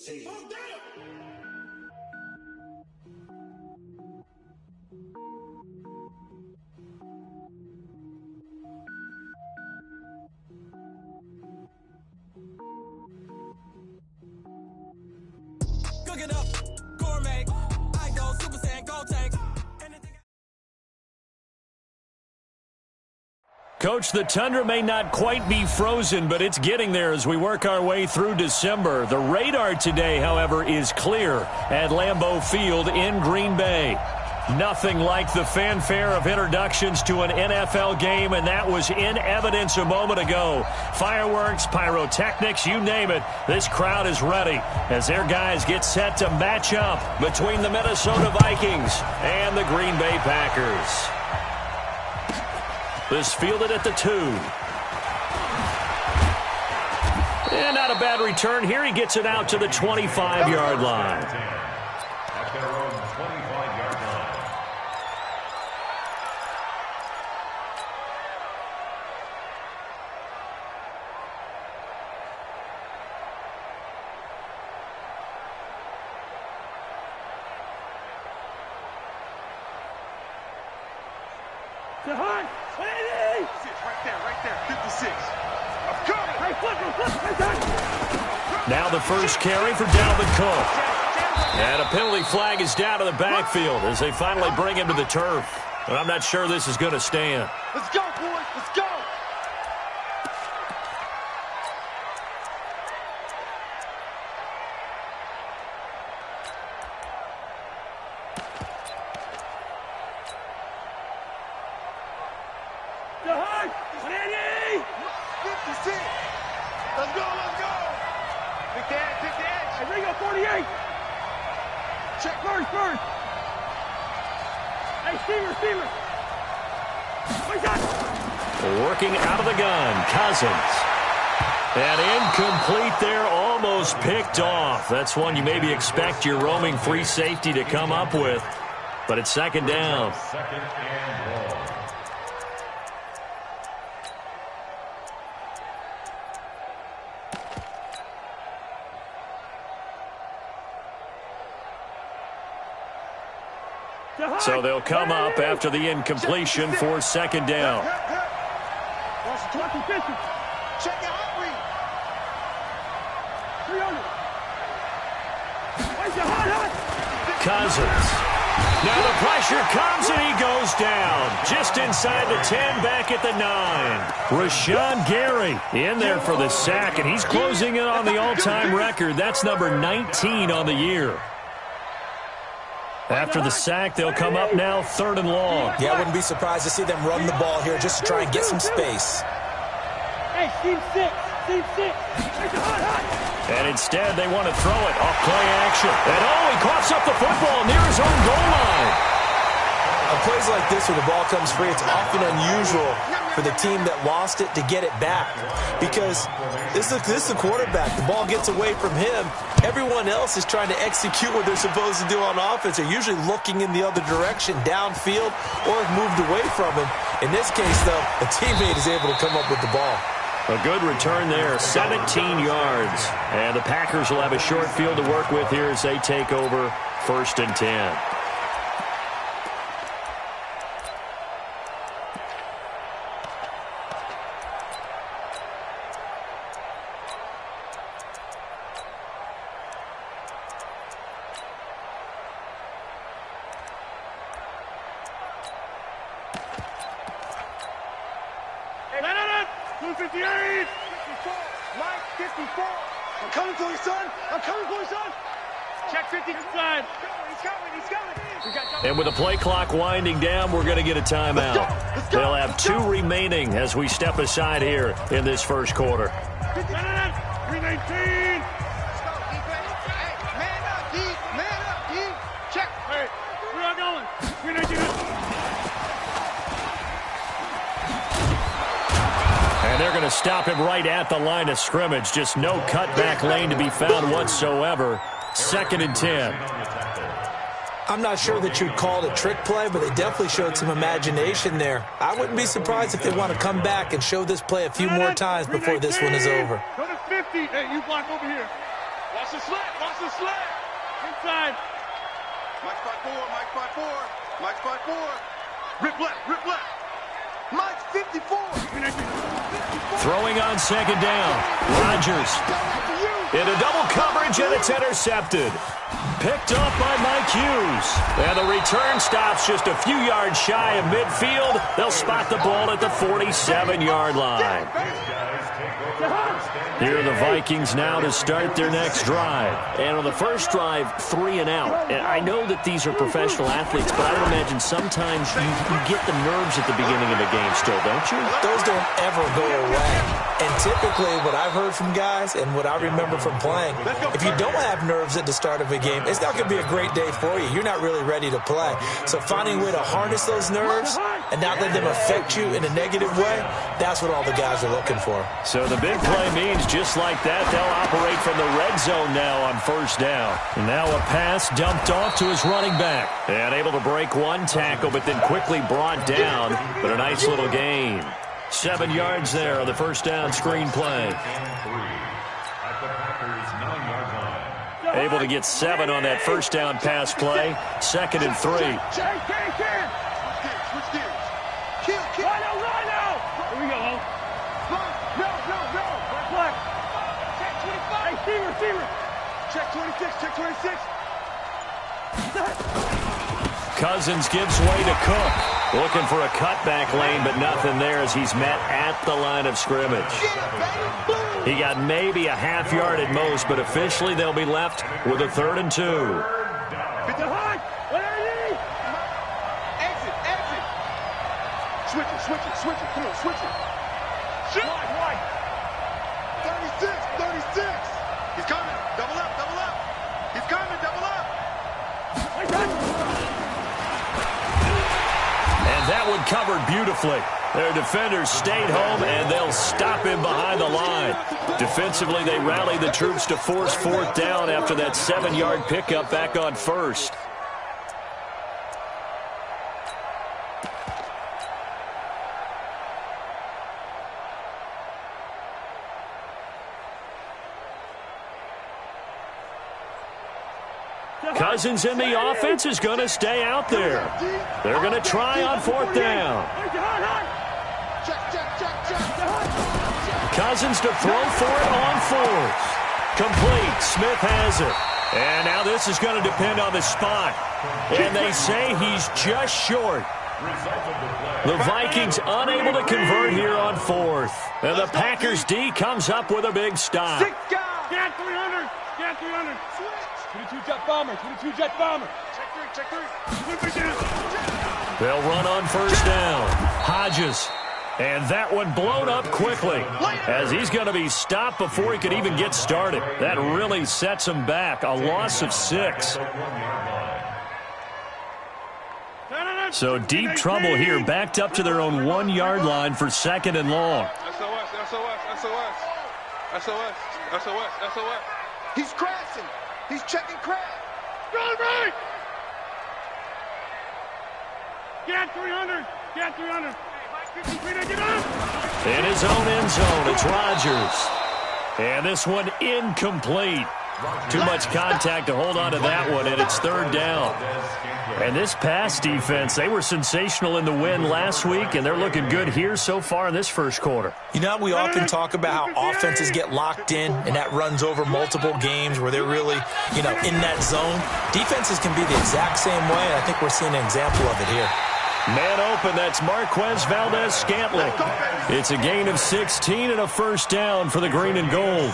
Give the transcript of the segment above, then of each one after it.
Cooking up, gourmet, I go Super Saiyan, go tank. Coach, the tundra may not quite be frozen, but it's getting there as we work our way through December. The radar today, however, is clear at Lambeau Field in Green Bay. Nothing like the fanfare of introductions to an NFL game, and that was in evidence a moment ago. Fireworks, pyrotechnics, you name it. This crowd is ready as their guys get set to match up between the Minnesota Vikings and the Green Bay Packers. This fielded at the 2. And not a bad return here. He gets it out to the 25-yard line. At their own 25-yard line. Right there, 56. I'm coming. Now the first carry for Dalvin Cook. And a penalty flag is down to the backfield as they finally bring him to the turf. But I'm not sure this is going to stand. Let's go, boys. Let's go. Let's go. Pick the edge. Hey, Ringo, 48. Check first. Hey, Steamer. Working out of the gun, Cousins. And incomplete there, almost picked off. That's one you maybe expect your roaming free safety to come up with. But it's second down. Second and goal. So they'll come up after the incompletion for second down. Check it out, Reed. Cousins. Now the pressure comes and he goes down. Just inside the 10, back at the 9. Rashawn Gary in there for the sack, and he's closing in on the all-time record. That's number 19 on the year. After the sack, they'll come up now third and long. Yeah, I wouldn't be surprised to see them run the ball here just to try and get some space. Hey, Team 6. And instead, they want to throw it off play action. And he coughs up the football near his own goal line. On plays like this where the ball comes free, it's often unusual for the team that lost it to get it back. Because this is the quarterback. The ball gets away from him. Everyone else is trying to execute what they're supposed to do on offense. They're usually looking in the other direction, downfield, or have moved away from him. In this case, though, a teammate is able to come up with the ball. A good return there, 17 yards. And the Packers will have a short field to work with here as they take over first and 10. I'm coming for you, son. Check 50 inside. He's coming. And with the play clock winding down, we're going to get a timeout. Let's go. They'll have 2 remaining as we step aside here in this first quarter. 319. Man up, D. Check. Hey, we're not going. 319. And they're going to stop him right at the line of scrimmage. Just no cutback lane to be found whatsoever. Second and 10. I'm not sure that you'd call it a trick play, but they definitely showed some imagination there. I wouldn't be surprised if they want to come back and show this play a few more times before this one is over. Go to 50. Hey, you block over here. Watch the slant. Watch the slant. Inside. Mike 5-4. Mike 5-4. Mike 5-4. Rip left. Rip left. Mike 54. Throwing on second down. Rodgers into double coverage, and it's intercepted. Picked up by Mike Hughes. And the return stops just a few yards shy of midfield. They'll spot the ball at the 47-yard line. Here are the Vikings now to start their next drive. And on the first drive, 3 and out. And I know that these are professional athletes, but I would imagine sometimes you get the nerves at the beginning of a game still, don't you? Those don't ever go away. And typically what I've heard from guys and what I remember from playing, if you don't have nerves at the start of a game, it's not going to be a great day for you. You're not really ready to play. So finding a way to harness those nerves and not let them affect you in a negative way, that's what all the guys are looking for. So the big play means just like that, they'll operate from the red zone now on first down. And now a pass dumped off to his running back. And able to break one tackle, but then quickly brought down. But a nice little gain. 7 yards there on the first down screen play. Able to get 7 on that first down pass play. 2nd and 3. Switch gears. Kill. Line out. Here we go. No. Black. Check 25. Receiver. Check 26. Check 26. Cousins gives way to Cook. Looking for a cutback lane, but nothing there as he's met at the line of scrimmage. He got maybe a half yard at most, but officially they'll be left with a 3rd and 2. Exit. Switch it. Come on, switch it. Shoot. Wide. 36. He's coming. Double up. He's coming. Double up. And that one covered beautifully. Their defenders stayed home, and they'll stop him behind the line. Defensively, they rallied the troops to force 4th down after that 7-yard pickup back on first. Cousins in the offense is going to stay out there. They're going to try on 4th down. Cousins to throw for it on 4th. Complete. Smith has it. And now this is going to depend on the spot. And they say he's just short. The Vikings unable to convert here on 4th. And the Packers D comes up with a big stop. Get 300. 22 jet bomber. Check 3. They'll run on first down. Hodges. And that one blown up quickly as he's going to be stopped before he could even get started. That really sets him back. A loss of 6. So deep trouble here, backed up to their own 1-yard line for 2nd and long. SOS. He's crashing. He's checking crash. Run right. Get 300. In his own end zone, it's Rodgers. And this one incomplete. Too much contact to hold on to that one, and it's 3rd down. And this pass defense, they were sensational in the win last week, and they're looking good here so far in this first quarter. You know, we often talk about how offenses get locked in, and that runs over multiple games where they're really, in that zone. Defenses can be the exact same way, and I think we're seeing an example of it here. Man open, that's Marquez Valdez-Scantling. It's a gain of 16 and a first down for the green and gold.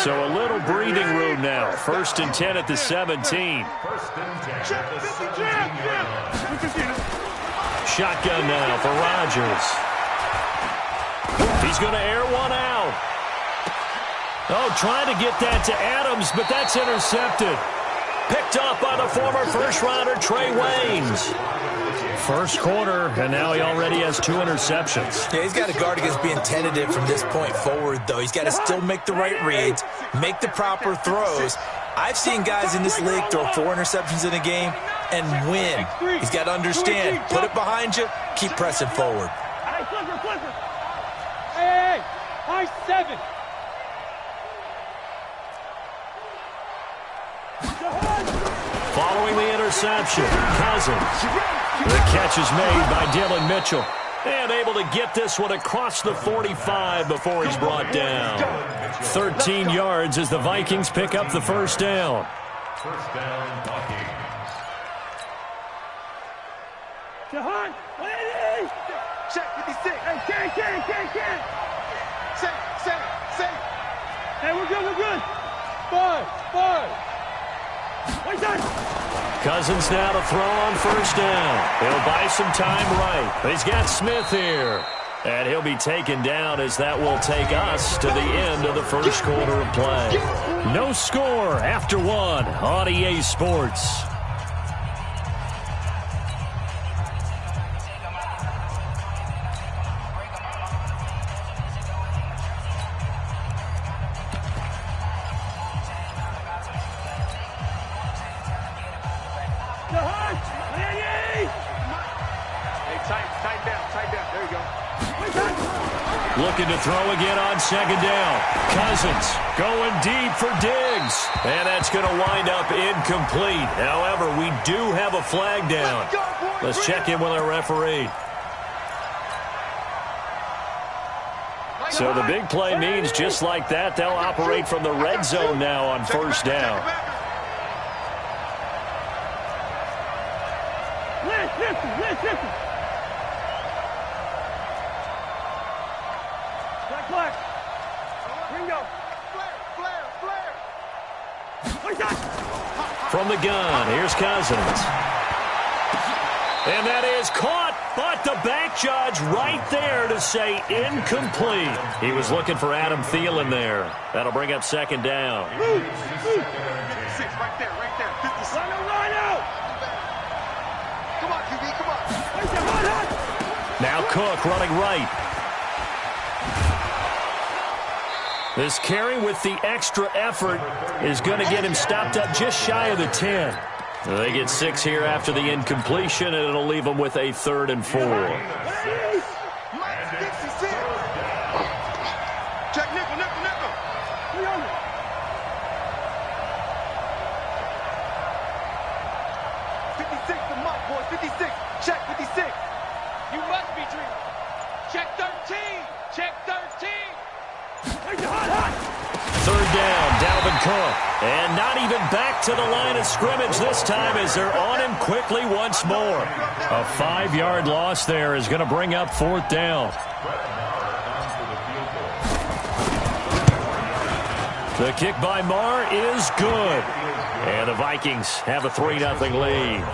So a little breathing room now. 1st and 10 at the 17. Shotgun now for Rodgers. He's going to air one out. Oh, trying to get that to Adams, but that's intercepted. Picked up by the former first-rounder Trey Waynes. First quarter, and now he already has 2 interceptions. Yeah, he's got to guard against being tentative from this point forward, though. He's got to still make the right reads, make the proper throws. I've seen guys in this league throw 4 interceptions in a game and win. He's got to understand, put it behind you, keep pressing forward. Hey, high 7. following the interception. Cousins. The catch is made by Dylan Mitchell. And able to get this one across the 45 before he's brought down. 13 yards as the Vikings pick up the first down. First down, Vikings. Jahan, 180. Check 56. Hey, Ken. Say. Hey, we're good. 5. Wait time. Cousins now to throw on first down. He'll buy some time right. He's got Smith here. And he'll be taken down as that will take us to the end of the first quarter of play. No score after one on EA Sports. Looking to throw again on second down. Cousins going deep for Diggs. And that's going to wind up incomplete. However, we do have a flag down. Let's check in with our referee. So the big play means just like that, they'll operate from the red zone now on first down. Listen. Black. Ringo. Flare. From the gun, here's Cousins. And that is caught, but the back judge right there to say incomplete. He was looking for Adam Thielen there. That'll bring up second down. 6 right there. 50. Line out. Come on, QB, come on. Now Cook running right. This carry with the extra effort is going to get him stopped up just shy of the 10. They get 6 here after the incompletion, and it'll leave them with a 3rd and 4. Check nickel. 56 to Mike, boys. 56. Check 56. You must be dreaming. Check 13. Third down, Dalvin Cook. And not even back to the line of scrimmage this time as they're on him quickly once more. A 5-yard loss there is going to bring up 4th down. The kick by Marr is good. And the Vikings have a 3-0 lead.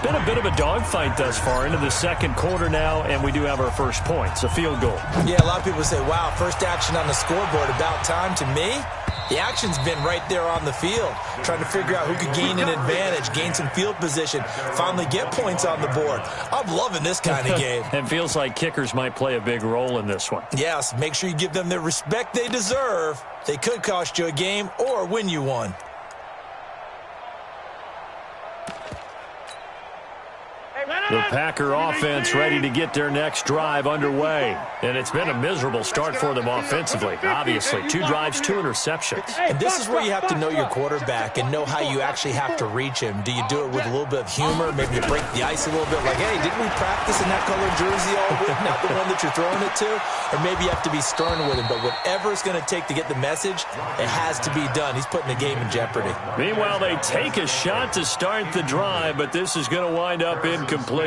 Been a bit of a dogfight thus far into the second quarter now, and we do have our first points, a field goal. Yeah, a lot of people say, wow, first action on the scoreboard, about time. To me, the action's been right there on the field, trying to figure out who could gain an advantage, gain some field position, finally get points on the board. I'm loving this kind of game. It feels like kickers might play a big role in this one. Yes, make sure you give them the respect they deserve. They could cost you a game or win you one. The Packer offense ready to get their next drive underway. And it's been a miserable start for them offensively. Obviously, 2 drives, 2 interceptions. And this is where you have to know your quarterback and know how you actually have to reach him. Do you do it with a little bit of humor? Maybe you break the ice a little bit like, hey, didn't we practice in that colored jersey all week? Not the one that you're throwing it to? Or maybe you have to be stern with him. But whatever it's going to take to get the message, it has to be done. He's putting the game in jeopardy. Meanwhile, they take a shot to start the drive, but this is going to wind up incomplete.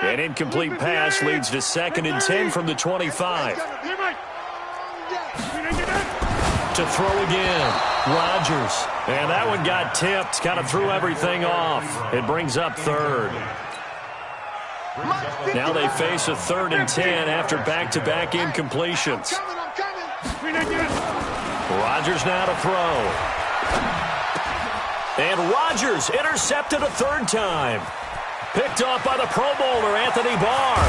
An incomplete pass leads to 2nd and 10 from the 25. To throw again, Rodgers. And that one got tipped, kind of threw everything off. It brings up 3rd. Now they face a 3rd and 10 after back-to-back incompletions. Rodgers now to throw. And Rodgers intercepted a 3rd time. Picked off by the Pro Bowler, Anthony Barr.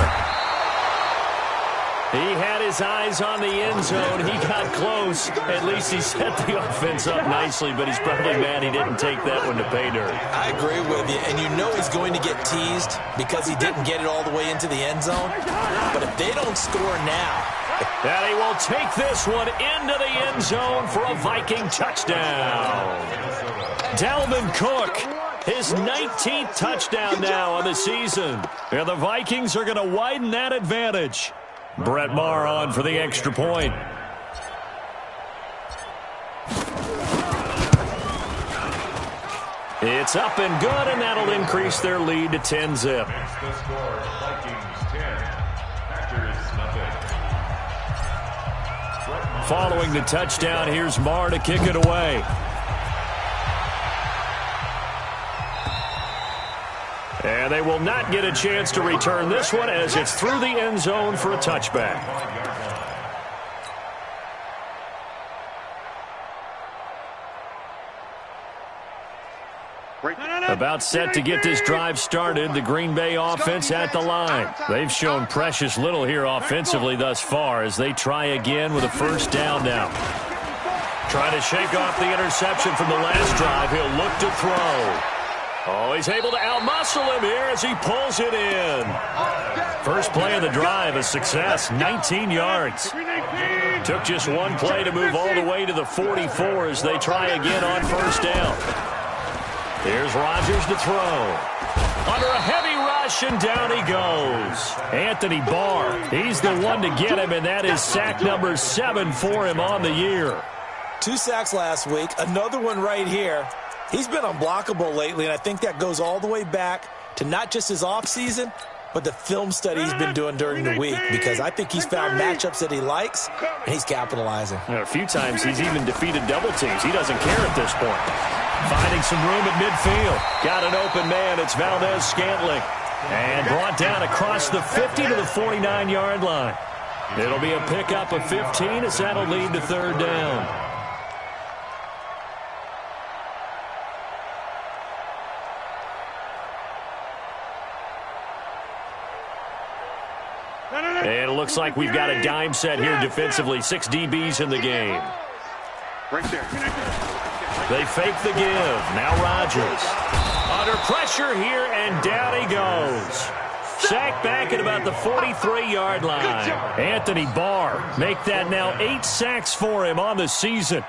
He had his eyes on the end zone. He got close. At least he set the offense up nicely, but he's probably mad he didn't take that one to pay dirt. I agree with you, and you know he's going to get teased because he didn't get it all the way into the end zone. But if they don't score now, And he will take this one into the end zone for a Viking touchdown. Dalvin Cook, his 19th touchdown now on the season. And the Vikings are going to widen that advantage. Brett Maher on for the extra point. It's up and good, and that'll increase their lead to 10-zip. The score, Vikings 10, Packers nothing. Following the touchdown, here's Maher to kick it away. And they will not get a chance to return this one as it's through the end zone for a touchback. About set to get this drive started, the Green Bay offense at the line. They've shown precious little here offensively thus far as they try again with a first down now. Trying to shake off the interception from the last drive. He'll look to throw. Oh, he's able to outmuscle him here as he pulls it in. First play of the drive, a success, 19 yards. Took just one play to move all the way to the 44 as they try again on first down. Here's Rodgers to throw. Under a heavy rush, and down he goes. Anthony Barr, he's the one to get him, and that is sack number 7 for him on the year. 2 sacks last week, another one right here. He's been unblockable lately, and I think that goes all the way back to not just his offseason, but the film study he's been doing during the week, because I think he's found matchups that he likes, and he's capitalizing. A few times he's even defeated double teams. He doesn't care at this point. Finding some room at midfield. Got an open man. It's Valdez-Scantling. And brought down across the 50 to the 49-yard line. It'll be a pickup of 15 as that'll lead to third down. And it looks like we've got a dime set here defensively. 6 DBs in the game. Right there. They fake the give. Now Rodgers. Under pressure here, and down he goes. Sacked back at about the 43-yard line. Anthony Barr make that now 8 sacks for him on the season.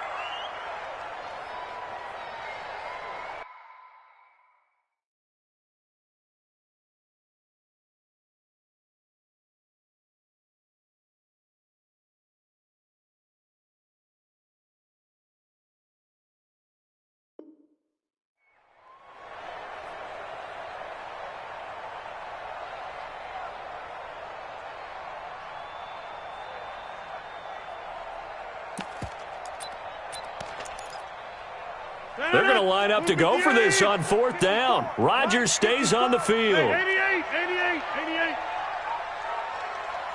They're going to line up to go for this on fourth down. Rodgers stays on the field. 88.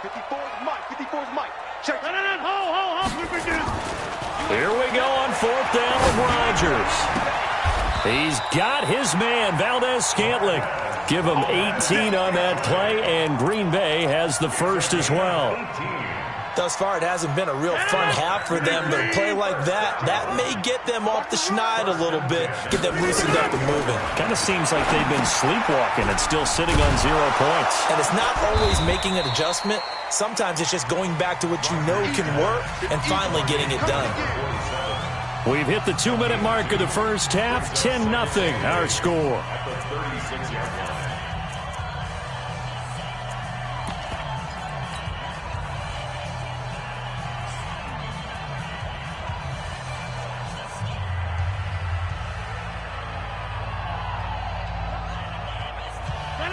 54's Mike. 54's Mike. Check. Hold. Here we go on fourth down with Rodgers. He's got his man, Valdez-Scantling. Give him 18 on that play, and Green Bay has the first as well. Thus far, it hasn't been a real fun half for them, but a play like that may get them off the schneid a little bit, get them loosened up and moving. Kind of seems like they've been sleepwalking and still sitting on 0 points. And it's not always making an adjustment. Sometimes it's just going back to what you know can work and finally getting it done. We've hit the 2-minute mark of the first half. 10-0 our score.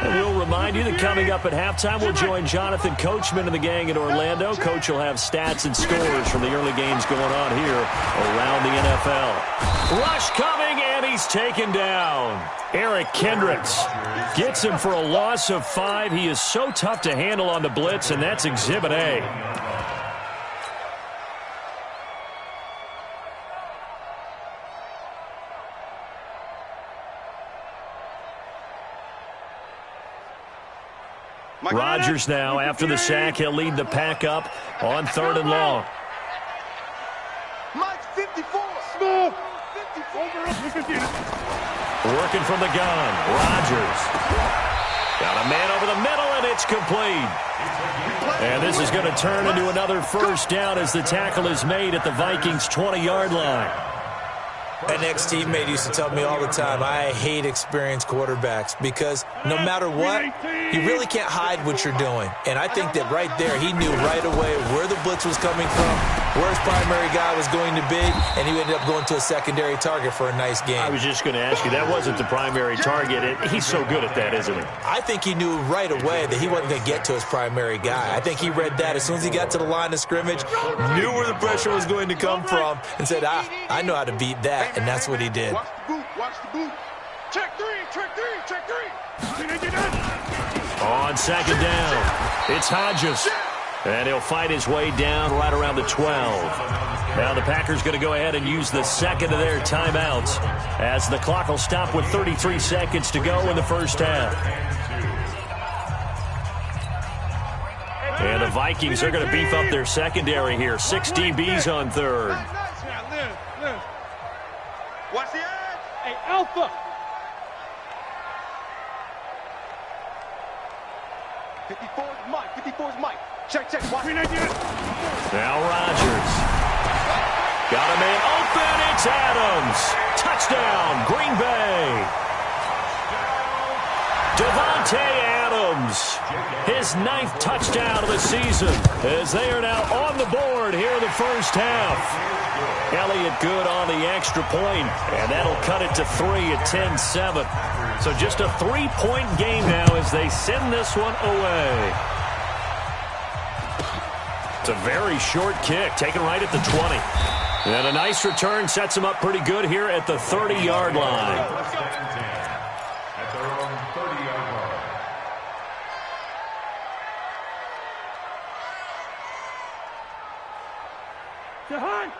We'll remind you that coming up at halftime, we'll join Jonathan Coachman and the gang in Orlando. Coach will have stats and scores from the early games going on here around the NFL. Rush coming, and he's taken down. Eric Kendricks gets him for a loss of 5. He is so tough to handle on the blitz, and that's Exhibit A. Rodgers now, after the sack, he'll lead the pack up on 3rd and long. Mike 54. Smooth. 54. Working from the gun. Rodgers. Got a man over the middle, and and it's complete. And this is going to turn into another first down as the tackle is made at the Vikings' 20-yard line. An ex-teammate used to tell me all the time, I hate experienced quarterbacks because no matter what, you really can't hide what you're doing. And I think that right there, he knew right away where the blitz was coming from, where his primary guy was going to be, and he ended up going to a secondary target for a nice game. I was just going to ask you, that wasn't the primary target. He's so good at that, isn't he? I think he knew right away that he wasn't going to get to his primary guy. I think he read that as soon as he got to the line of scrimmage, knew where the pressure was going to come from, and said, I know how to beat that. And that's what he did. Watch the boot, watch the boot. Check three, check three, check three. On second down, it's Hodges. And he'll fight his way down right around the 12. Now the Packers going to go ahead and use the second of their timeouts as the clock will stop with 33 seconds to go in the first half. And the Vikings are going to beef up their secondary here. 6 DBs on third. Watch the edge. Hey, Alpha. 54's Mike. 54's Mike. Check, check. Watch. Now Rodgers. Got a man open. It's Adams. Touchdown, Green Bay. Devontae Adams. His 9th touchdown of the season as they are now on the board here in the first half. Elliott good on the extra point, and that'll cut it to 3 at 10-7. So just a 3-point game now as they send this one away. It's a very short kick, taken right at the 20. And a nice return sets him up pretty good here at the 30-yard line. At their own 30-yard line.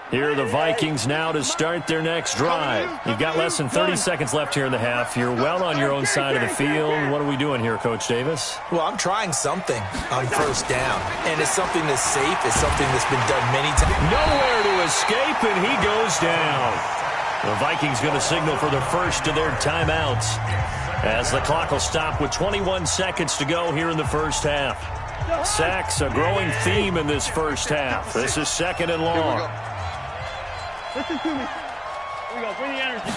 Here are the Vikings now to start their next drive. You've got less than 30 seconds left here in the half. You're well on your own side of the field. What are we doing here, Coach Davis? Well, I'm trying something on first down, and it's something that's safe. It's something that's been done many times. Nowhere to escape, and he goes down. The Vikings going to signal for the first of their timeouts as the clock will stop with 21 seconds to go here in the first half. Sacks, a growing theme in this first half. This is second and long. Listen to me. Here we go. Bring the energy.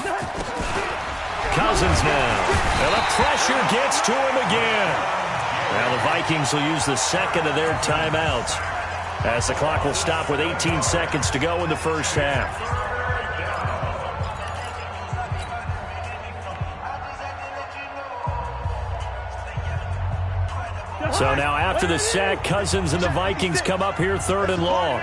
Cousins now. And the pressure gets to him again. Now the Vikings will use the second of their timeouts as the clock will stop with 18 seconds to go in the first half. So now after the sack, Cousins and the Vikings come up here third and long.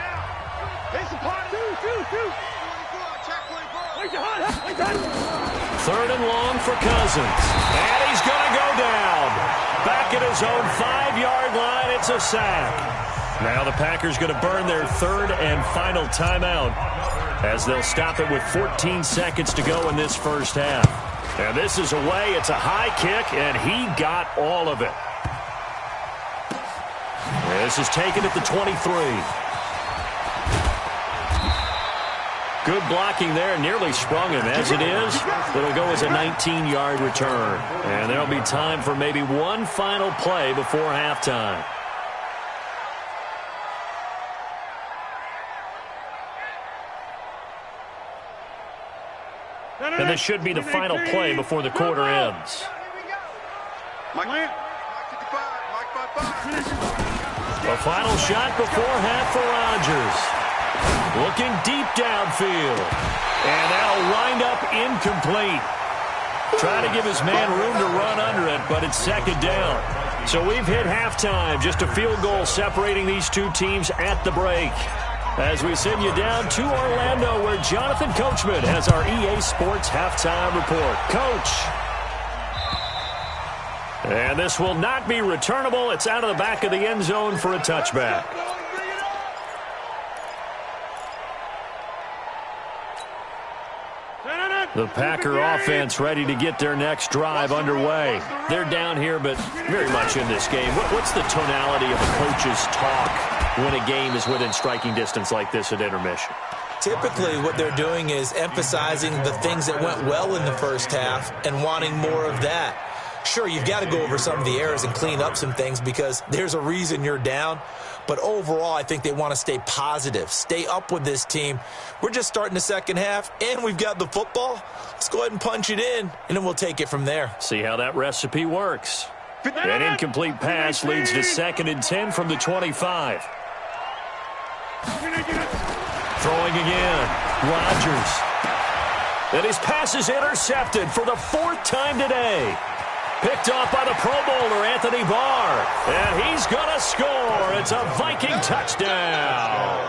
Third and long for Cousins. And he's going to go down. Back at his own 5-yard line, it's a sack. Now the Packers going to burn their third and final timeout as they'll stop it with 14 seconds to go in this first half. And this is away. It's a high kick, and he got all of it. This is taken at the 23. Good blocking there, nearly sprung him. As it is, it'll go as a 19-yard return. And there'll be time for maybe one final play before halftime. And this should be the final play before the quarter ends. Mike 55. A final shot before half for Rodgers. Looking deep downfield. And that'll wind up incomplete. Trying to give his man room to run under it, but it's second down. So we've hit halftime. Just a field goal separating these two teams at the break. As we send you down to Orlando, where Jonathan Coachman has our EA Sports halftime report. Coach. And this will not be returnable. It's out of the back of the end zone for a touchback. The Packer offense ready to get their next drive underway. They're down here, but very much in this game. What's the tonality of a coach's talk when a game is within striking distance like this at intermission? Typically, what they're doing is emphasizing the things that went well in the first half and wanting more of that. Sure, you've got to go over some of the errors and clean up some things because there's a reason you're down. But overall, I think they want to stay positive, stay up with this team. We're just starting the second half, and we've got the football. Let's go ahead and punch it in, and then we'll take it from there. See how that recipe works. An incomplete pass leads to 2nd and 10 from the 25. Throwing again. Rodgers. And his pass is intercepted for the 4th time today. Picked off by the Pro Bowler, Anthony Barr. And he's going to score. It's a Viking touchdown.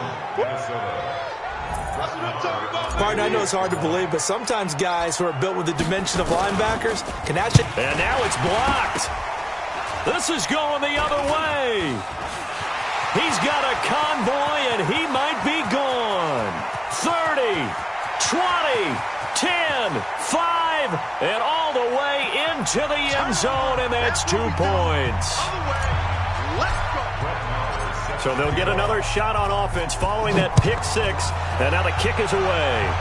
Martin, I know it's hard to believe, but sometimes guys who are built with the dimension of linebackers can actually... And now it's blocked. This is going the other way. He's got a convoy, and he might be gone. 30, 20, 10, 5, and all the way into the end zone, and that's 2 points. So they'll get another shot on offense following that pick 6, and now the kick is away.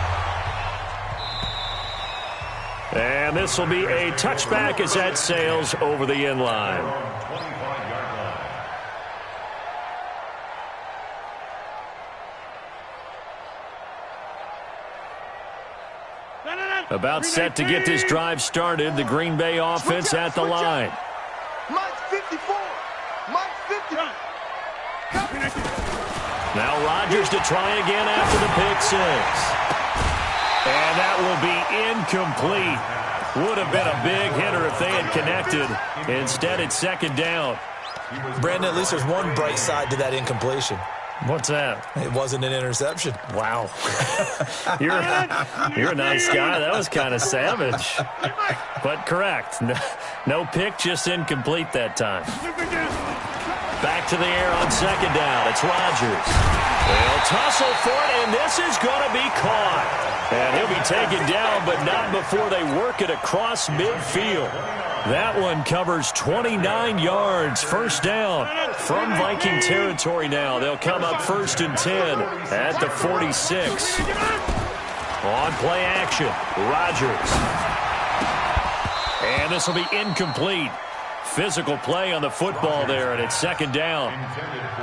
And this will be a touchback as that sails over the end line. About set to get this drive started, the Green Bay offense at the line. Mike's 54. Mike's 50. Now Rodgers to try again after the pick 6. And that will be incomplete. Would have been a big hitter if they had connected. Instead, it's 2nd down. Brandon, at least there's one bright side to that incompletion. What's that? It wasn't an interception. Wow. You're a nice guy. That was kind of savage. But correct. No pick, just incomplete that time. Back to the air on 2nd down. It's Rodgers. They'll tussle for it, and this is going to be caught. And he'll be taken down, but not before they work it across midfield. That one covers 29 yards. 1st down from Viking territory now. They'll come up 1st and 10 at the 46. On play action, Rodgers. And this will be incomplete. Physical play on the football there, and it's 2nd down.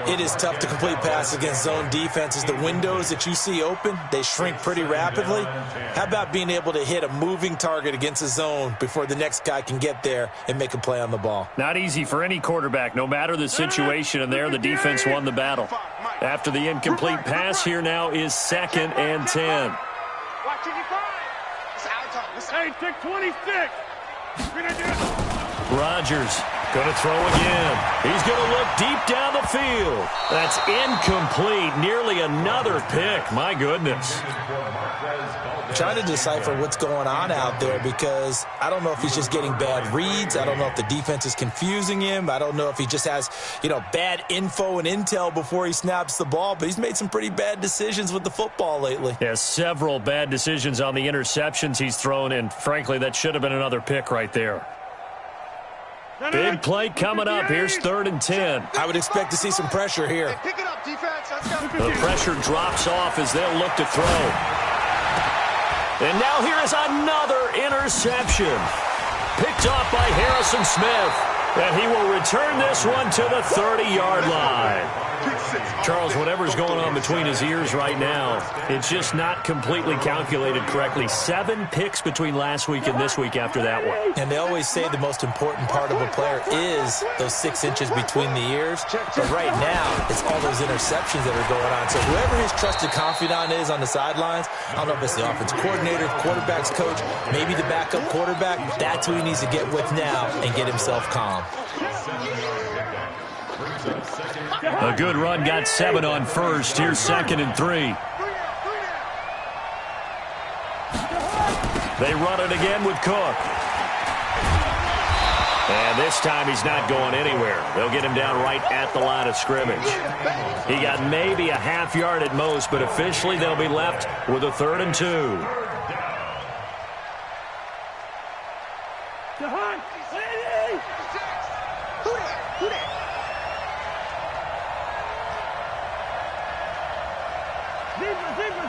It is tough to complete passes against zone defenses. The windows that you see open, they shrink pretty rapidly. How about being able to hit a moving target against a zone before the next guy can get there and make a play on the ball? Not easy for any quarterback, no matter the situation, and there the defense won the battle. After the incomplete pass, here now is 2nd and 10. Hey, take 26. Rodgers going to throw again. He's going to look deep down the field. That's incomplete. Nearly another pick. My goodness. Trying to decipher what's going on out there because I don't know if he's just getting bad reads. I don't know if the defense is confusing him. I don't know if he just has, bad info and intel before he snaps the ball. But he's made some pretty bad decisions with the football lately. Yeah, several bad decisions on the interceptions he's thrown, and frankly, that should have been another pick right there. Big play coming up. Here's 3rd and 10. I would expect to see some pressure here. Pick it up, defense. Let's go. The pressure drops off as they'll look to throw. And now here is another interception. Picked off by Harrison Smith. And he will return this one to the 30-yard line. Charles, whatever's going on between his ears right now, it's just not completely calculated correctly. 7 picks between last week and this week after that one. And they always say the most important part of a player is those 6 inches between the ears. But right now, it's all those interceptions that are going on. So whoever his trusted confidant is on the sidelines, I don't know if it's the offensive coordinator, quarterback's coach, maybe the backup quarterback, that's who he needs to get with now and get himself calm. A good run, got 7 on first. Here's 2nd and 3. They run it again with Cook. And this time he's not going anywhere. They'll get him down right at the line of scrimmage. He got maybe a half yard at most, but officially they'll be left with a 3rd and 2.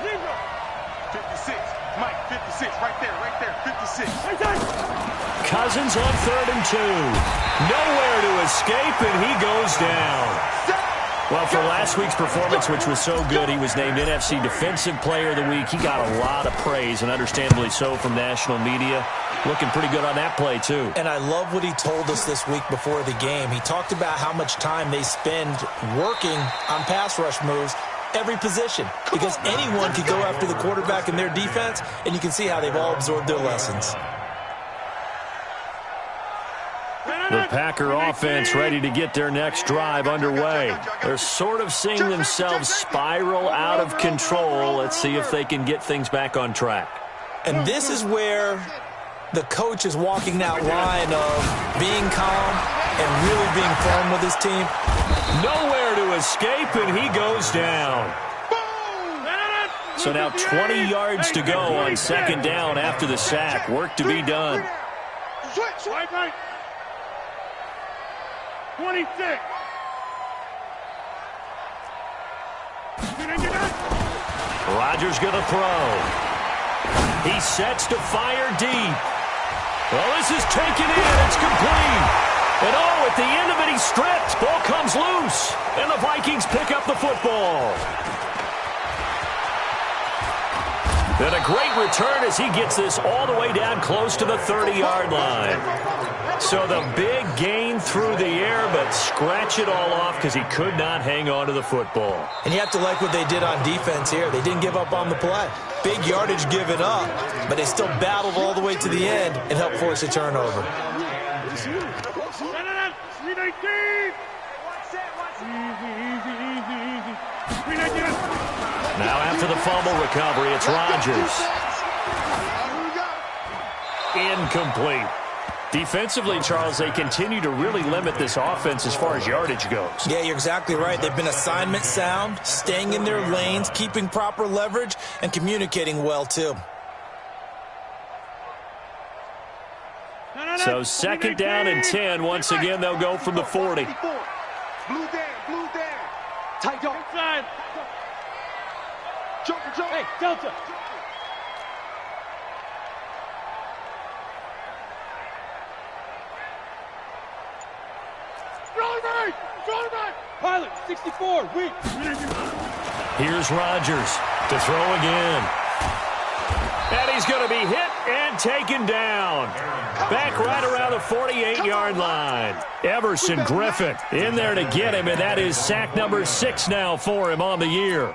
Zebra. 56. Mike, 56, right there, 56. Cousins on 3rd and 2. Nowhere to escape, and he goes down. Well, for last week's performance, which was so good, he was named NFC Defensive Player of the Week. He got a lot of praise, and understandably so, from national media. Looking pretty good on that play, too. And I love what he told us this week before the game. He talked about how much time they spend working on pass rush moves, every position, because anyone can go after the quarterback in their defense, and you can see how they've all absorbed their lessons. The Packer offense ready to get their next drive underway. They're sort of seeing themselves spiral out of control. Let's see if they can get things back on track. And this is where the coach is walking that line of being calm and really being firm with his team. Nowhere to escape, and he goes down. So now 20 yards to go on 2nd down after the sack. Work to be done. 26. Rodgers going to throw. He sets to fire deep. Well, this is taken in. It's complete. And oh, at the end of it, he's stripped. Ball comes loose. And the Vikings pick up the football. And a great return as he gets this all the way down close to the 30-yard line. So the big gain through the air, but scratch it all off because he could not hang on to the football. And you have to like what they did on defense here. They didn't give up on the play. Big yardage given up, but they still battled all the way to the end and helped force a turnover. Now after the fumble recovery, it's Rodgers. Incomplete. Defensively, Charles, they continue to really limit this offense as far as yardage goes. Yeah, you're exactly right. They've been assignment sound, staying in their lanes, keeping proper leverage, and communicating well, too. So 2nd down and 10. Once again, they'll go from the 40. Blue down. Tight dog. Inside. Jump. Hey, Delta. Pilot, 64, weak. Here's Rodgers to throw again. And he's going to be hit and taken down. Back right around the 48-yard line. Everson Griffin in there to get him, and that is sack number 6 now for him on the year.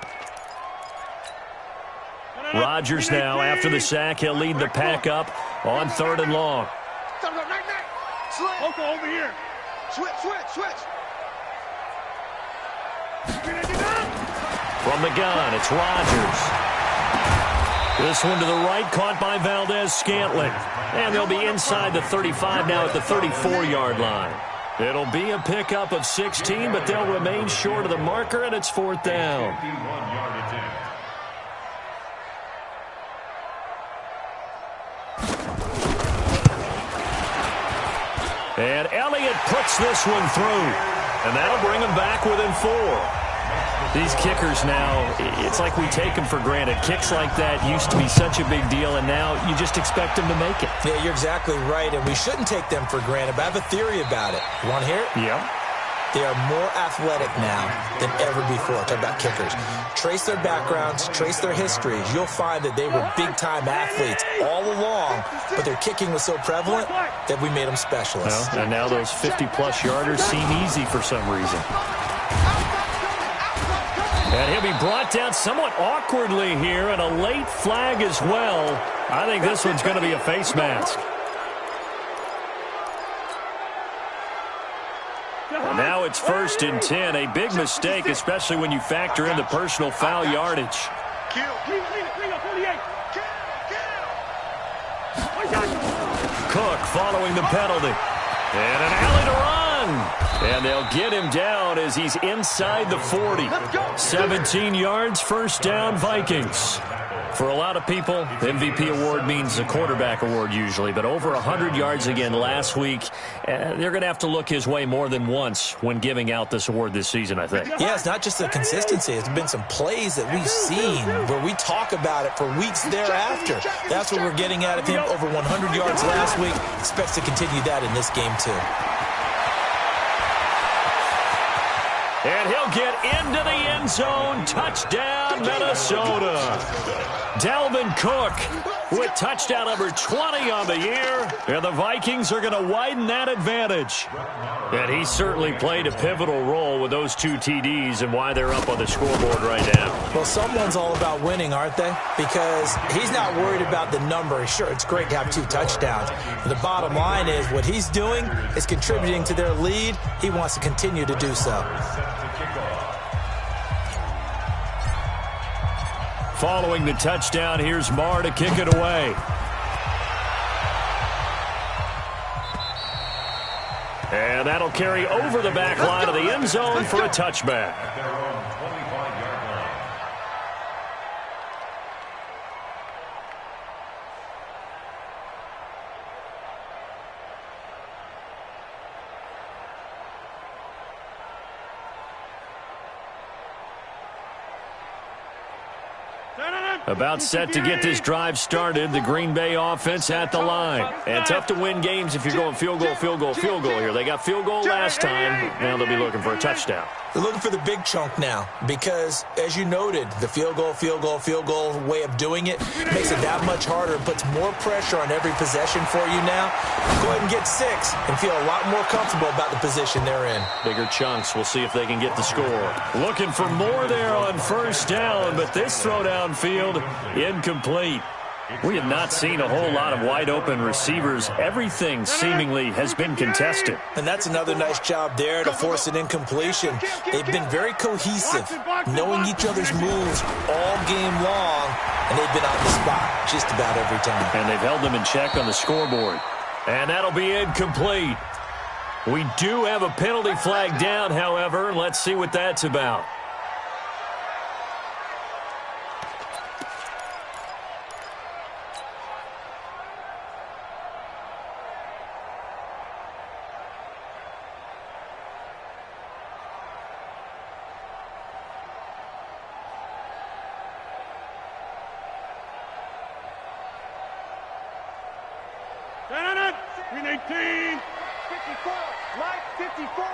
Rodgers now, after the sack, he'll lead the pack up on 3rd and long. Over here. Switch. From the gun, it's Rodgers. This one to the right, caught by Valdez-Scantling. And they'll be inside the 35 now at the 34-yard line. It'll be a pickup of 16, but they'll remain short of the marker, and it's 4th down. And Elliott puts this one through. And that'll bring them back within 4. These kickers now, it's like we take them for granted. Kicks like that used to be such a big deal, and now you just expect them to make it. Yeah, you're exactly right, and we shouldn't take them for granted, but I have a theory about it. You want to hear it? Yeah. They are more athletic now than ever before. Talk about kickers. Trace their backgrounds, trace their histories. You'll find that they were big-time athletes all along, but their kicking was so prevalent that we made them specialists. Well, and now those 50-plus yarders seem easy for some reason. And he'll be brought down somewhat awkwardly here, and a late flag as well. I think this one's going to be a face mask. And now it's 1st and 10. A big mistake, especially when you factor in the personal foul yardage. Cook following the penalty. And an alley to run. And they'll get him down as he's inside the 40. 17 yards, 1st down, Vikings. For a lot of people, the MVP award means the quarterback award usually, but over 100 yards again last week. They're going to have to look his way more than once when giving out this award this season, I think. Yeah, it's not just the consistency. It's been some plays that we've seen where we talk about it for weeks thereafter. That's what we're getting out of him. Over 100 yards last week. Expects to continue that in this game, too. And he'll get into the end zone. Touchdown, Minnesota. Dalvin Cook with touchdown number 20 on the year. And the Vikings are going to widen that advantage. And he certainly played a pivotal role with those 2 TDs and why they're up on the scoreboard right now. Well, someone's all about winning, aren't they? Because he's not worried about the number. Sure, it's great to have 2 touchdowns. But the bottom line is what he's doing is contributing to their lead. He wants to continue to do so. Following the touchdown, here's Marr to kick it away. And that'll carry over the back line of the end zone for a touchback. About set to get this drive started. The Green Bay offense at the line. And tough to win games if you're going field goal, field goal, field goal here. They got field goal last time. Now they'll be looking for a touchdown. They're looking for the big chunk now because, as you noted, the field goal way of doing it makes it that much harder and puts more pressure on every possession for you now. Go ahead and get 6 and feel a lot more comfortable about the position they're in. Bigger chunks. We'll see if they can get the score. Looking for more there on first down, but this throw downfield incomplete. We have not seen a whole lot of wide-open receivers. Everything seemingly has been contested. And that's another nice job there to force an incompletion. They've been very cohesive, knowing each other's moves all game long, and they've been on the spot just about every time. And they've held them in check on the scoreboard. And that'll be incomplete. We do have a penalty flag down, however. Let's see what that's about. Green 18. 54. Mike, 54.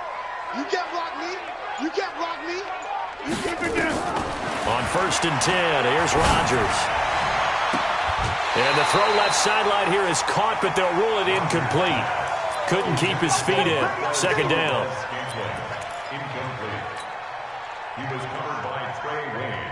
You can't block me. You can't block me. You can't begin. On first and 10, here's Rodgers. And the throw left sideline here is caught, but they'll rule it incomplete. Couldn't keep his feet in. Second down. Incomplete. He was covered by Trey Waynes.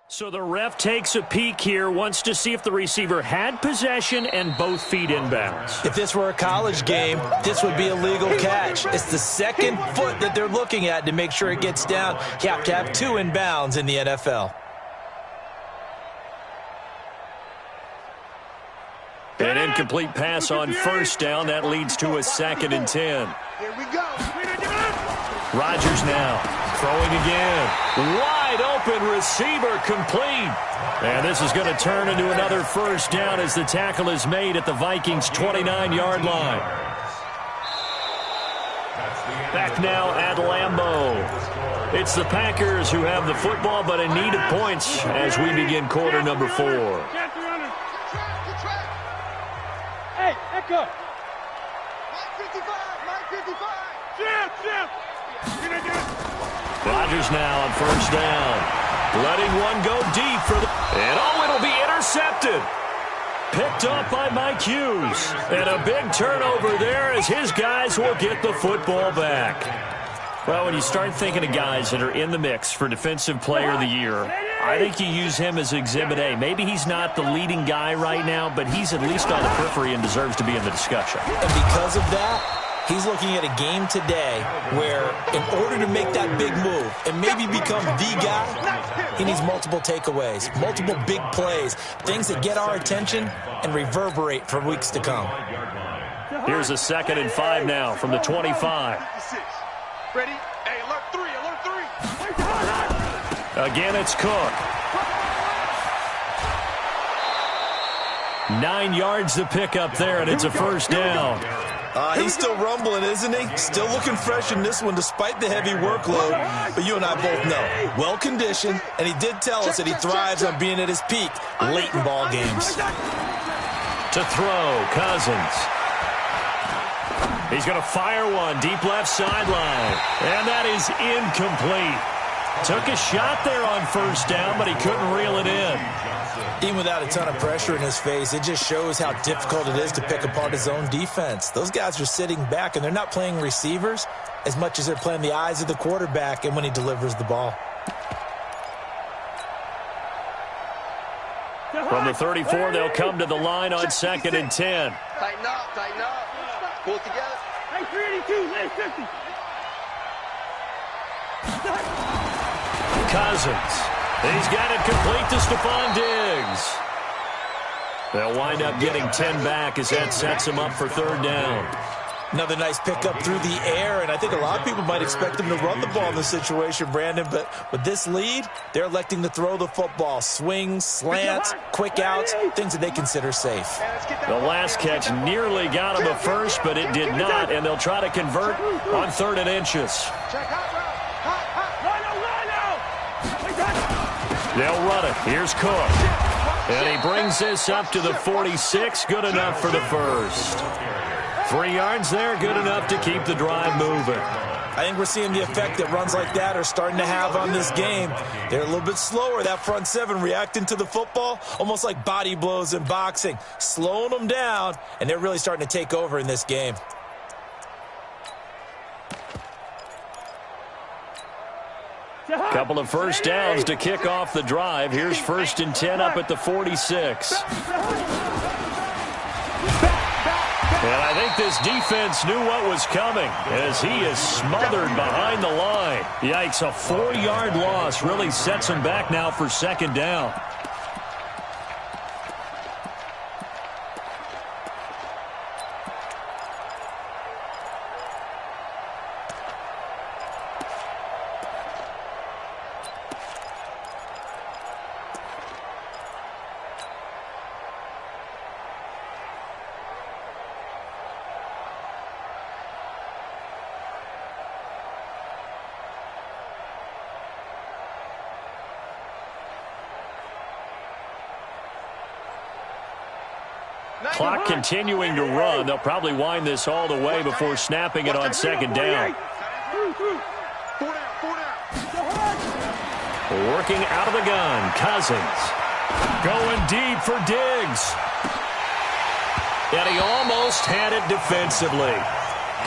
So the ref takes a peek here, wants to see if the receiver had possession and both feet inbounds. If this were a college game, this would be a legal catch. It's the second foot that they're looking at to make sure it gets down. You have to have 2 inbounds in the NFL. An incomplete pass on first down. That leads to a second and 10. Here we go. Rodgers now throwing again. Wide open receiver complete. And this is going to turn into another first down as the tackle is made at the Vikings' 29-yard line. Back now at Lambeau. It's the Packers who have the football, but in need of points as we begin quarter number 4. Hey, Echo. Mike 55. Mike 55. Chip. Rodgers now on first down. Letting one go deep for the... And it'll be intercepted. Picked up by Mike Hughes. And a big turnover there as his guys will get the football back. Well, when you start thinking of guys that are in the mix for Defensive Player of the Year, I think you use him as Exhibit A. Maybe he's not the leading guy right now, but he's at least on the periphery and deserves to be in the discussion. And because of that, he's looking at a game today where in order to make that big move and maybe become the guy, he needs multiple takeaways, multiple big plays, things that get our attention and reverberate for weeks to come. Here's a 2nd and 5 now from the 25. Ready? Hey, alert 3, alert 3. Again, it's Cook. 9 yards to pick up there, and it's a first down. He's still rumbling, isn't he? Still looking fresh in this one despite the heavy workload. But you and I both know, well-conditioned, and he did tell us that he thrives on being at his peak late in ball games. To throw, Cousins. He's going to fire one deep left sideline, and that is incomplete. Took a shot there on first down, but he couldn't reel it in. Even without a ton of pressure in his face, it just shows how difficult it is to pick apart his own defense. Those guys are sitting back, and they're not playing receivers as much as they're playing the eyes of the quarterback and when he delivers the ball. From the 34, they'll come to the line on 2nd and 10. Tighten up, tighten up. Pull it together. Hey, 382, lane 50. Cousins. He's got it complete to Stephon Diggs. They'll wind up getting 10 back as that sets him up for 3rd down. Another nice pickup through the air, and I think a lot of people might expect him to run the ball in this situation, Brandon, but with this lead, they're electing to throw the football. Swings, slants, quick outs, things that they consider safe. The last catch nearly got him a first, but it did not, and they'll try to convert on 3rd and inches. They'll run it. Here's Cook. And he brings this up to the 46. Good enough for the first. 3 yards there, good enough to keep the drive moving. I think we're seeing the effect that runs like that are starting to have on this game. They're a little bit slower, that front seven, reacting to the football, almost like body blows in boxing, slowing them down, and they're really starting to take over in this game. Couple of first downs to kick off the drive. Here's 1st and 10 up at the 46. And I think this defense knew what was coming as he is smothered behind the line. Yikes, a 4-yard loss really sets him back now for 2nd down. Clock continuing to run. They'll probably wind this all the way before snapping it on 2nd down. Working out of the gun, Cousins. Going deep for Diggs. And he almost had it defensively.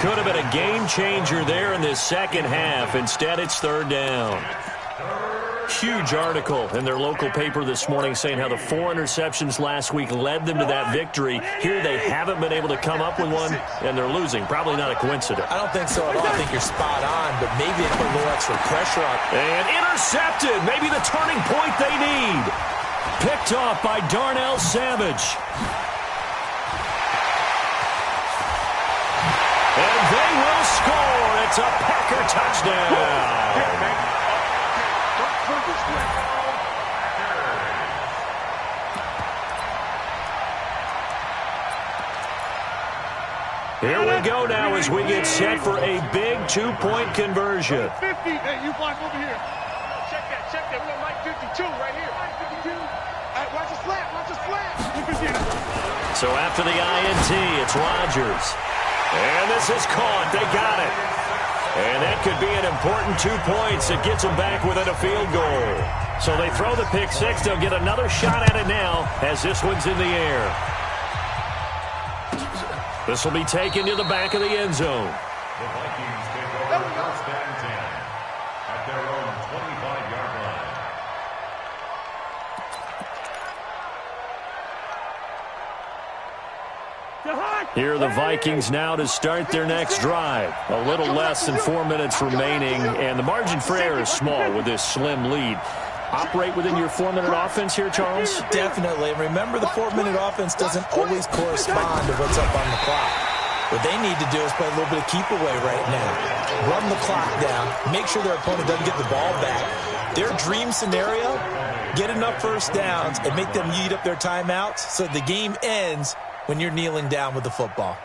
Could have been a game changer there in this second half. Instead, it's 3rd down. Huge article in their local paper this morning saying how the 4 interceptions last week led them to that victory. Here they haven't been able to come up with one, and they're losing. Probably not a coincidence. I don't think so at all. I think you're spot on, but maybe they put a little extra pressure on. And intercepted. Maybe the turning point they need. Picked off by Darnell Savage. And they will score. It's a Packer touchdown. Here we go now as we get set for a big 2-point conversion. 50. Hey, you block over here. Check that, check that. We're Mike 52 right here. Mike 52. Hey, watch the slant, watch the slant. So after the INT, it's Rodgers. And this is caught. They got it. And that could be an important 2 points. It gets them back within a field goal. So they throw the pick six. They'll get another shot at it now as this one's in the air. This will be taken to the back of the end zone. The Vikings take over 1st and 10 at their own 25-yard line. Here are the Vikings now to start their next drive. A little less than 4 minutes remaining, and the margin for error is small with this slim lead. Operate within your 4-minute offense here, Charles? Definitely. And remember, the 4-minute offense doesn't always correspond to what's up on the clock. What they need to do is play a little bit of keep away right now. Run the clock down. Make sure their opponent doesn't get the ball back. Their dream scenario, get enough first downs and make them eat up their timeouts so the game ends when you're kneeling down with the football.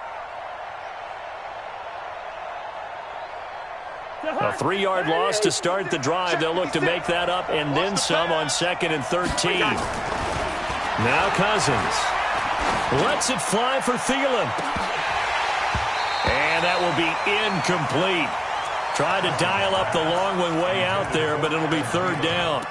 A 3-yard loss to start the drive. They'll look to make that up and then some on 2nd and 13. Now Cousins lets it fly for Thielen. And that will be incomplete. Tried to dial up the long one way out there, but it'll be 3rd down.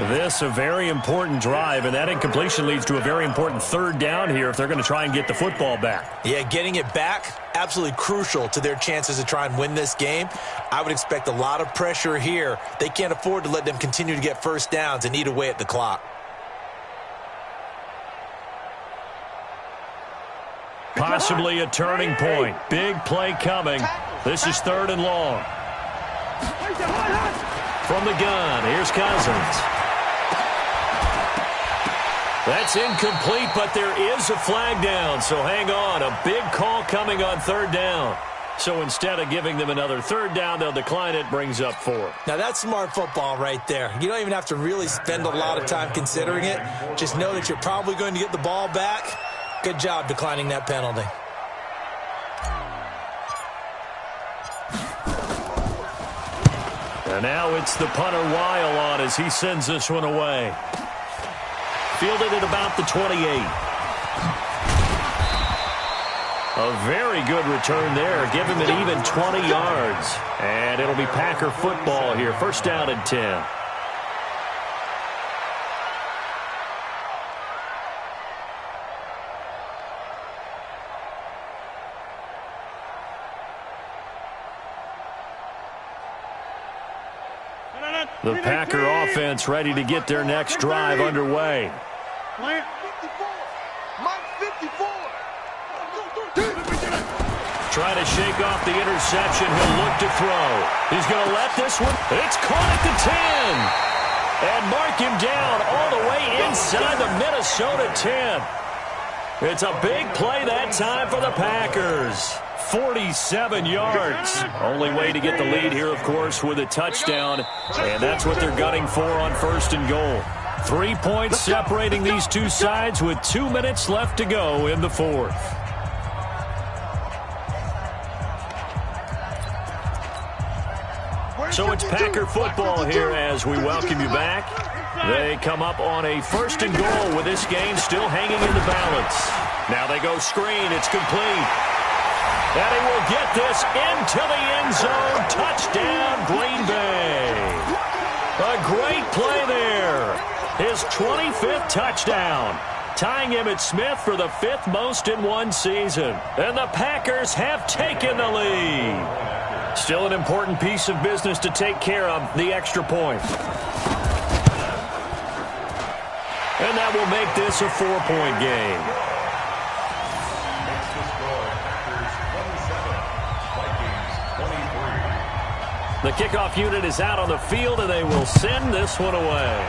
This a very important drive, and that incompletion leads to a very important 3rd down here if they're going to try and get the football back. Yeah, getting it back, absolutely crucial to their chances to try and win this game. I would expect a lot of pressure here. They can't afford to let them continue to get first downs and eat away at the clock. Possibly a turning point. Big play coming. This is 3rd and long. From the gun, here's Cousins. That's incomplete, but there is a flag down, so hang on. A big call coming on 3rd down. So instead of giving them another 3rd down, they'll decline it, brings up 4. Now that's smart football right there. You don't even have to really spend a lot of time considering it. Just know that you're probably going to get the ball back. Good job declining that penalty. And now it's the punter Weil on as he sends this one away. Fielded at about the 28. A very good return there. Give him an even 20 yards. And it'll be Packer football here. 1st down and 10. The Packer offense ready to get their next drive underway. Try to shake off the interception. He'll look to throw. He's going to let this one. It's caught at the 10. And mark him down all the way inside the Minnesota 10. It's a big play that time for the Packers. 47 yards. Only way to get the lead here, of course, with a touchdown. And that's what they're gunning for on 1st and goal. 3 points separating these two sides with 2 minutes left to go in the 4th. So it's Packer football here as we welcome you back. They come up on a 1st and goal with this game still hanging in the balance. Now they go screen. It's complete. And he will get this into the end zone. Touchdown, Green Bay. A great play there. His 25th touchdown. Tying Emmitt Smith for the 5th most in one season. And the Packers have taken the lead. Still an important piece of business to take care of, the extra point. And that will make this a 4-point game. The kickoff unit is out on the field, and they will send this one away.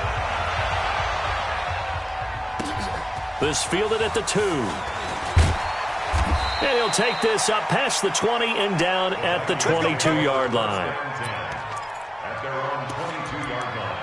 This fielded at the 2. And he'll take this up past the 20 and down at the 22-yard line. At their own 22-yard line.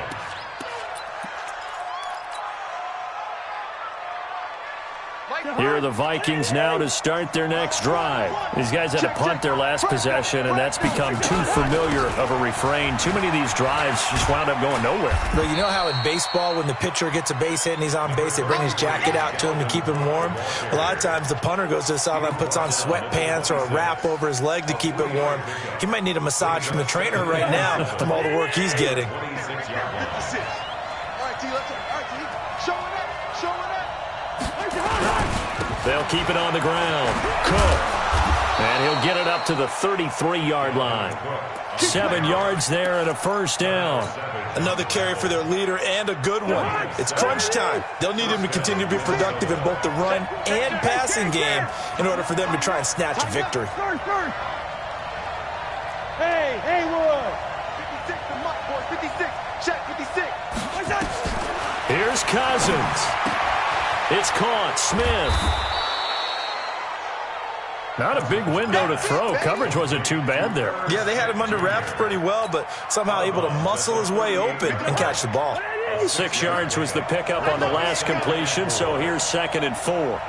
Here are the Vikings now to start their next drive. These guys had to punt their last possession, and that's become too familiar of a refrain. Too many of these drives just wound up going nowhere. But you know how in baseball, when the pitcher gets a base hit and he's on base, they bring his jacket out to him to keep him warm? A lot of times the punter goes to the sideline, puts on sweatpants or a wrap over his leg to keep it warm. He might need a massage from the trainer right now from all the work he's getting. They'll keep it on the ground. Cook. And he'll get it up to the 33-yard line. 7 yards there and a 1st down. Another carry for their leader and a good one. It's crunch time. They'll need him to continue to be productive in both the run and passing game in order for them to try and snatch a victory. Hey, Wood. 56, the muck boy, 56. Check 56. Here's Cousins. It's caught. Smith. Not a big window to throw. Coverage wasn't too bad there. Yeah, they had him under wraps pretty well, but somehow able to muscle his way open and catch the ball. 6 yards was the pickup on the last completion, so here's 2nd and 4.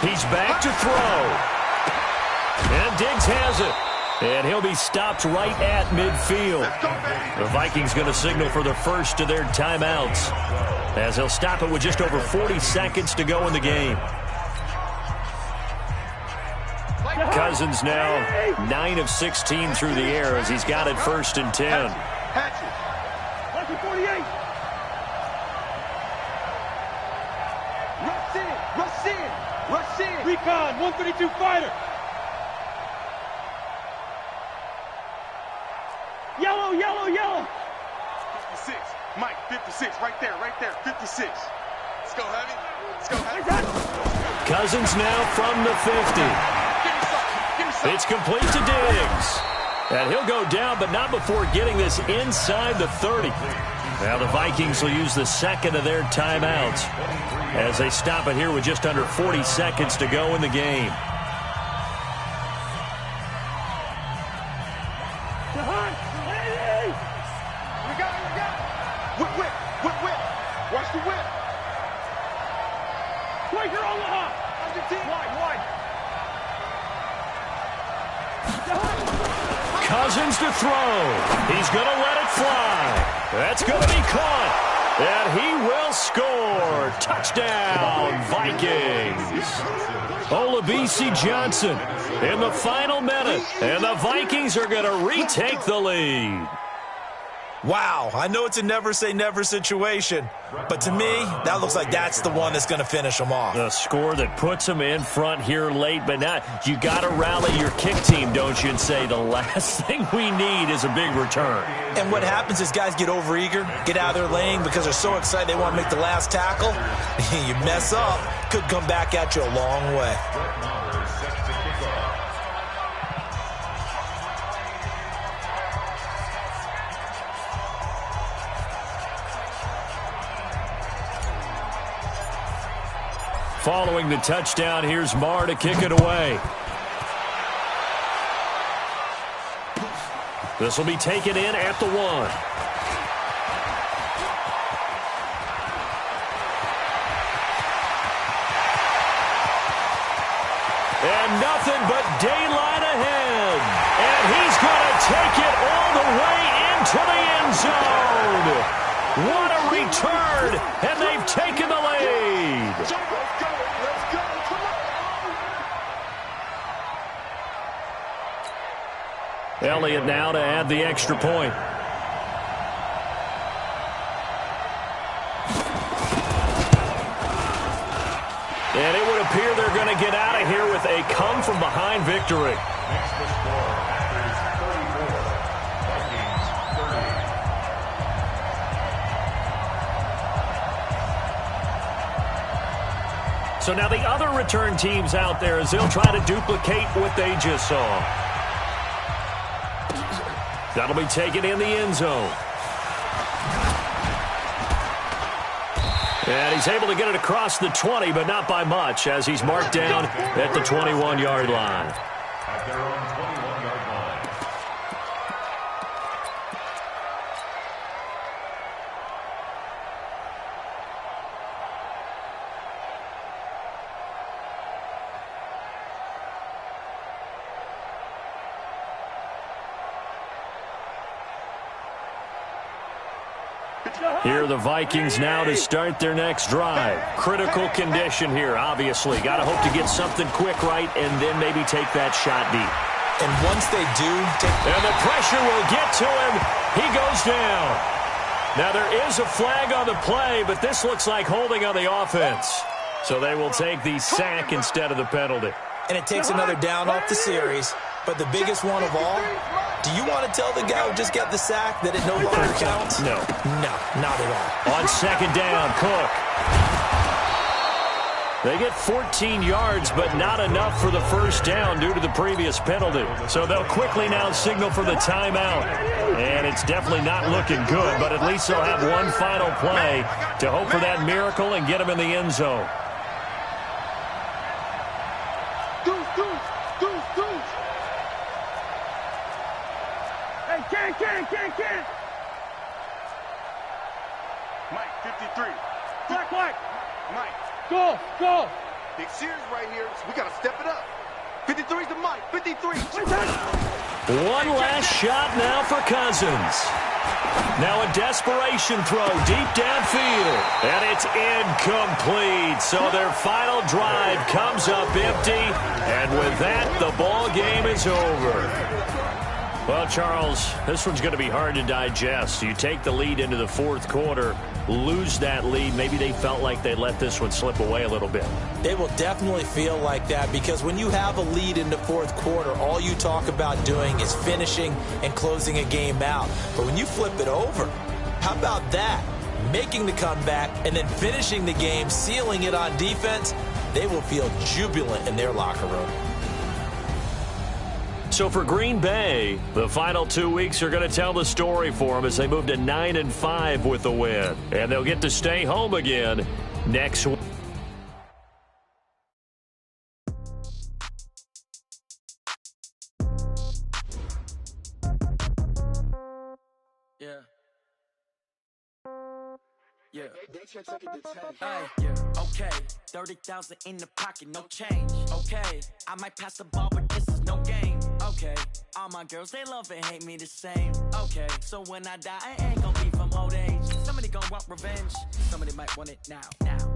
He's back to throw. And Diggs has it. And he'll be stopped right at midfield. The Vikings going to signal for the first of their timeouts, as he'll stop it with just over 40 seconds to go in the game. Cousins now 9 of 16 through the air as he's got it 1st and 10. Lucky 48. Rush in, rush in, rush in. Recon, 132 fighter. Yellow, yellow, yellow. 56. Mike, 56. Right there, 56. Let's go, Heavy. Let's go, Heavy. Cousins now from the 50. It's complete to Diggs. And he'll go down, but not before getting this inside the 30. Now the Vikings will use the 2nd of their timeouts as they stop it here with just under 40 seconds to go in the game. Watch the whip. Quaker Omaha. Wide. Cousins to throw. He's going to let it fly. That's going to be caught. And he will score. Touchdown, Vikings. Olabisi Johnson in the final minute. And the Vikings are going to retake the lead. Wow, I know it's a never-say-never situation, but to me, that looks like that's the one that's going to finish them off. The score that puts them in front here late, but now you got to rally your kick team, don't you, and say the last thing we need is a big return. And what happens is guys get overeager, get out of their lane because they're so excited they want to make the last tackle. You mess up, could come back at you a long way. Following the touchdown, here's Marr to kick it away. This will be taken in at the 1. And nothing but daylight ahead. And he's going to take it all the way into the end zone. What a return, and they've taken the lead. Elliott now to add the extra point. And it would appear they're going to get out of here with a come-from-behind victory. Next to score, Packers 34, Vikings 30. So now the other return teams out there as they'll try to duplicate what they just saw. That'll be taken in the end zone. And he's able to get it across the 20, but not by much, as he's marked down at the 21-yard line. At their own 21-yard line. Here are the Vikings now to start their next drive. Critical condition here, obviously. Got to hope to get something quick right and then maybe take that shot deep. And once they do, and the pressure will get to him. He goes down. Now there is a flag on the play, but this looks like holding on the offense. So they will take the sack instead of the penalty. and it takes another down off the series. But the biggest one of all, do you want to tell the guy who just got the sack that it no longer counts? No. No, not at all. On second down, Cook. They get 14 yards, but not enough for the first down due to the previous penalty. So they'll quickly now signal for the timeout. And it's definitely not looking good, but at least they'll have one final play to hope for that miracle and get them in the end zone. Deuce. Hey, can. Mike, 53. Black. Mike. Go. Big series right here, so we got to step it up. 53's to Mike. 53. One last shot now for Cousins. Now a desperation throw deep downfield. And it's incomplete. So their final drive comes up empty. And with that, the ball game is over. Well, Charles, this one's going to be hard to digest. You take the lead into the fourth quarter, lose that lead. Maybe they felt like they let this one slip away a little bit. They will definitely feel like that because when you have a lead in the fourth quarter, all you talk about doing is finishing and closing a game out. But when you flip it over, how about that? Making the comeback and then finishing the game, sealing it on defense, they will feel jubilant in their locker room. So for Green Bay, the final 2 weeks are going to tell the story for them as they move to 9-5 with the win. And they'll get to stay home again next week. Okay, 30,000 in the pocket, no change. Okay, I might pass the ball, but this is no game. Okay, all my girls, they love and hate me the same. Okay, so when I die, I ain't gonna be from old age. Somebody gonna want revenge, somebody might want it now.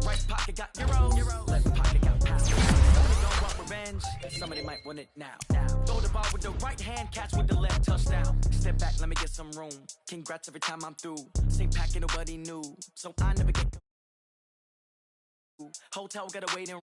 Right pocket got euros, left pocket got pounds. Somebody gonna want revenge, somebody might want it now. Throw the ball with the right hand, catch with the left, touchdown. Step back, let me get some room. Congrats every time I'm through. Same packet, nobody knew, so I never get. Hotel gotta wait in